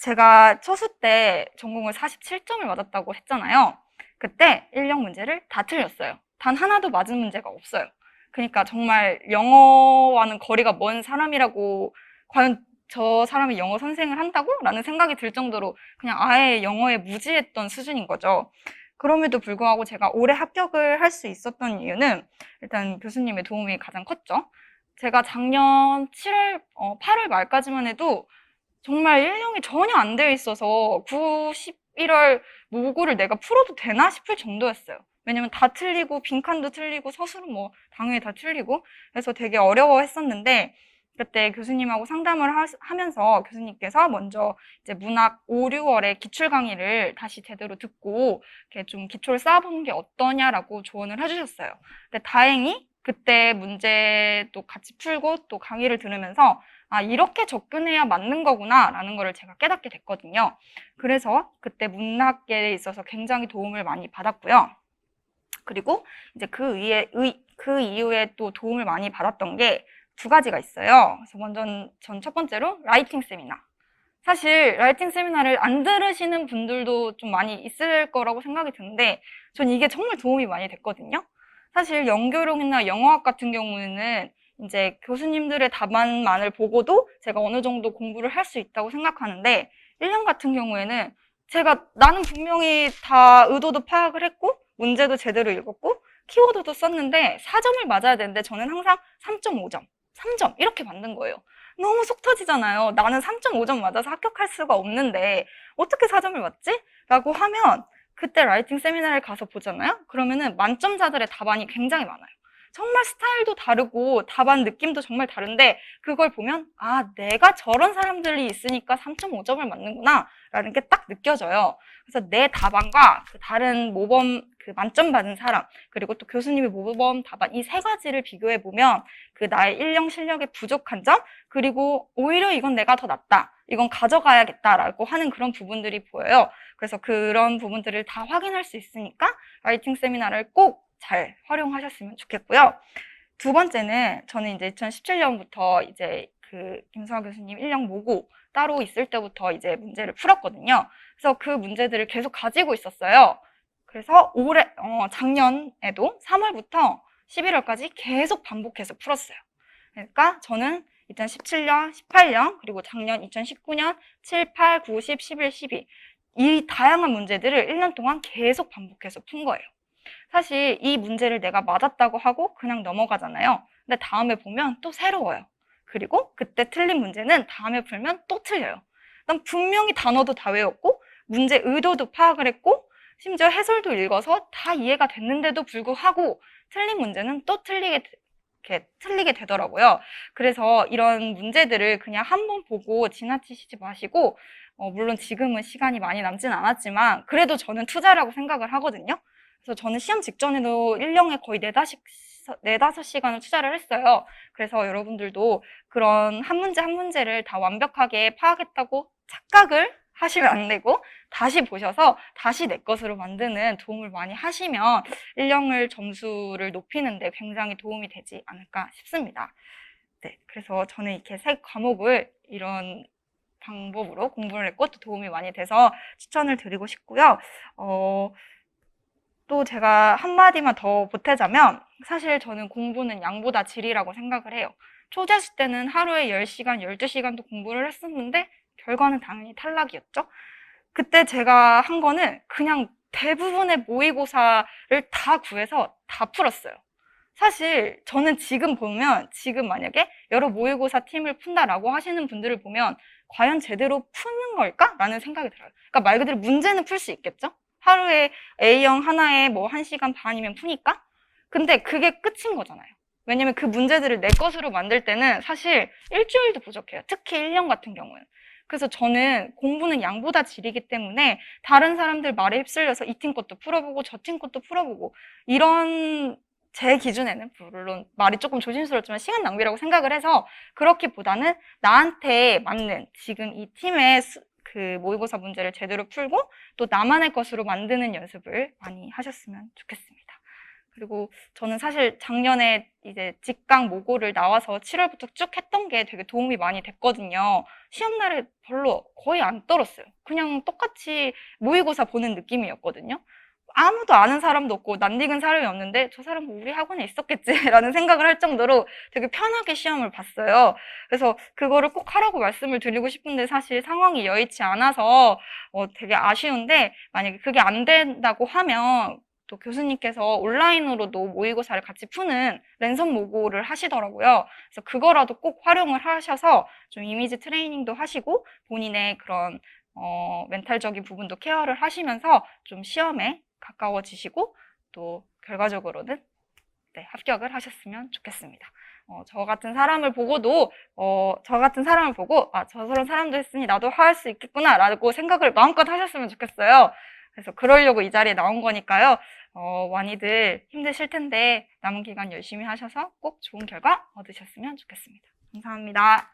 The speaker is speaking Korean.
제가 초수 때 전공을 47점을 맞았다고 했잖아요. 그때 1령 문제를 다 틀렸어요. 단 하나도 맞은 문제가 없어요. 그러니까 정말 영어와는 거리가 먼 사람이라고, 과연 저 사람이 영어 선생을 한다고? 라는 생각이 들 정도로 그냥 아예 영어에 무지했던 수준인 거죠. 그럼에도 불구하고 제가 올해 합격을 할 수 있었던 이유는 일단 교수님의 도움이 가장 컸죠. 제가 작년 8월 말까지만 해도 정말 1형이 전혀 안 되어 있어서 9, 11월 모국어를 내가 풀어도 되나 싶을 정도였어요. 왜냐면 다 틀리고 빈칸도 틀리고 서술은 뭐 당연히 다 틀리고 그래서 되게 어려워했었는데, 그때 교수님하고 상담을 하면서 교수님께서 먼저 이제 문학 5, 6월에 기출 강의를 다시 제대로 듣고 이렇게 좀 기초를 쌓아보는 게 어떠냐라고 조언을 해주셨어요. 근데 다행히 그때 문제도 같이 풀고 또 강의를 들으면서 아, 이렇게 접근해야 맞는 거구나 라는 거를 제가 깨닫게 됐거든요. 그래서 그때 문학계에 있어서 굉장히 도움을 많이 받았고요. 그리고 이제 그 이후에 또 도움을 많이 받았던 게 두 가지가 있어요. 그래서 먼저 전 첫 번째로 라이팅 세미나. 사실 라이팅 세미나를 안 들으시는 분들도 좀 많이 있을 거라고 생각이 드는데 전 이게 정말 도움이 많이 됐거든요. 사실 연교록이나 영어학 같은 경우에는 이제 교수님들의 답안만을 보고도 제가 어느 정도 공부를 할 수 있다고 생각하는데 1년 같은 경우에는 나는 분명히 다 의도도 파악을 했고 문제도 제대로 읽었고 키워드도 썼는데 4점을 맞아야 되는데 저는 항상 3.5점, 3점 이렇게 만든 거예요. 너무 속 터지잖아요. 나는 3.5점 맞아서 합격할 수가 없는데 어떻게 4점을 맞지? 라고 하면 그때 라이팅 세미나를 가서 보잖아요. 그러면은 만점자들의 답안이 굉장히 많아요. 정말 스타일도 다르고 답안 느낌도 정말 다른데 그걸 보면 아, 내가 저런 사람들이 있으니까 3.5점을 맞는구나 라는 게 딱 느껴져요. 그래서 내 답안과 그 다른 모범 그 만점 받은 사람 그리고 또 교수님의 모범 답안 이 세 가지를 비교해 보면 그 나의 1령 실력의 부족한 점 그리고 오히려 이건 내가 더 낫다 이건 가져가야겠다라고 하는 그런 부분들이 보여요. 그래서 그런 부분들을 다 확인할 수 있으니까 라이팅 세미나를 꼭 잘 활용하셨으면 좋겠고요. 두 번째는 저는 이제 2017년부터 이제 그 김수아 교수님 1령 모고 따로 있을 때부터 이제 문제를 풀었거든요. 그래서 그 문제들을 계속 가지고 있었어요. 그래서 작년에도 3월부터 11월까지 계속 반복해서 풀었어요. 그러니까 저는 2017년, 18년, 그리고 작년 2019년 7, 8, 9, 10, 11, 12 이 다양한 문제들을 1년 동안 계속 반복해서 푼 거예요. 사실 이 문제를 내가 맞았다고 하고 그냥 넘어가잖아요. 근데 다음에 보면 또 새로워요. 그리고 그때 틀린 문제는 다음에 풀면 또 틀려요. 난 분명히 단어도 다 외웠고 문제 의도도 파악을 했고 심지어 해설도 읽어서 다 이해가 됐는데도 불구하고 틀린 문제는 또 틀리게 되더라고요. 그래서 이런 문제들을 그냥 한번 보고 지나치시지 마시고 물론 지금은 시간이 많이 남진 않았지만 그래도 저는 투자라고 생각을 하거든요. 그래서 저는 시험 직전에도 1년에 거의 4~5시간을 투자를 했어요. 그래서 여러분들도 그런 한 문제 한 문제를 다 완벽하게 파악했다고 착각을 하시면 안 되고 다시 보셔서 다시 내 것으로 만드는 도움을 많이 하시면 1년을 점수를 높이는 데 굉장히 도움이 되지 않을까 싶습니다. 네, 그래서 저는 이렇게 세 과목을 이런 방법으로 공부를 했고 또 도움이 많이 돼서 추천을 드리고 싶고요. 또 제가 한마디만 더 보태자면 사실 저는 공부는 양보다 질이라고 생각을 해요. 초재수 때는 하루에 10시간, 12시간도 공부를 했었는데 결과는 당연히 탈락이었죠. 그때 제가 한 거는 그냥 대부분의 모의고사를 다 구해서 다 풀었어요. 사실 저는 지금 만약에 여러 모의고사 팀을 푼다라고 하시는 분들을 보면 과연 제대로 푸는 걸까? 라는 생각이 들어요. 그러니까 말 그대로 문제는 풀 수 있겠죠? 하루에 A형 하나에 뭐 1시간 반이면 푸니까? 근데 그게 끝인 거잖아요. 왜냐면 그 문제들을 내 것으로 만들 때는 사실 일주일도 부족해요. 특히 1년 같은 경우는. 그래서 저는 공부는 양보다 질이기 때문에 다른 사람들 말에 휩쓸려서 이 팀 것도 풀어보고 저 팀 것도 풀어보고 이런 제 기준에는 물론 말이 조금 조심스럽지만 시간 낭비라고 생각을 해서 그렇기보다는 나한테 맞는 지금 이 팀의 그 모의고사 문제를 제대로 풀고 또 나만의 것으로 만드는 연습을 많이 하셨으면 좋겠습니다. 그리고 저는 사실 작년에 이제 직강 모고를 나와서 7월부터 쭉 했던 게 되게 도움이 많이 됐거든요. 시험날에 별로 거의 안 떨었어요. 그냥 똑같이 모의고사 보는 느낌이었거든요. 아무도 아는 사람도 없고 낯익은 사람이 없는데 저 사람은 우리 학원에 있었겠지라는 생각을 할 정도로 되게 편하게 시험을 봤어요. 그래서 그거를 꼭 하라고 말씀을 드리고 싶은데 사실 상황이 여의치 않아서 되게 아쉬운데 만약에 그게 안 된다고 하면 또 교수님께서 온라인으로도 모의고사를 같이 푸는 랜선 모고를 하시더라고요. 그래서 그거라도 꼭 활용을 하셔서 좀 이미지 트레이닝도 하시고 본인의 그런 멘탈적인 부분도 케어를 하시면서 좀 시험에 가까워지시고 또 결과적으로는 네, 합격을 하셨으면 좋겠습니다. 저 같은 사람을 보고도 저 같은 사람을 보고 아, 저런 사람도 했으니 나도 할 수 있겠구나라고 생각을 마음껏 하셨으면 좋겠어요. 그래서 그러려고 이 자리에 나온 거니까요. 많이들 힘드실 텐데 남은 기간 열심히 하셔서 꼭 좋은 결과 얻으셨으면 좋겠습니다. 감사합니다.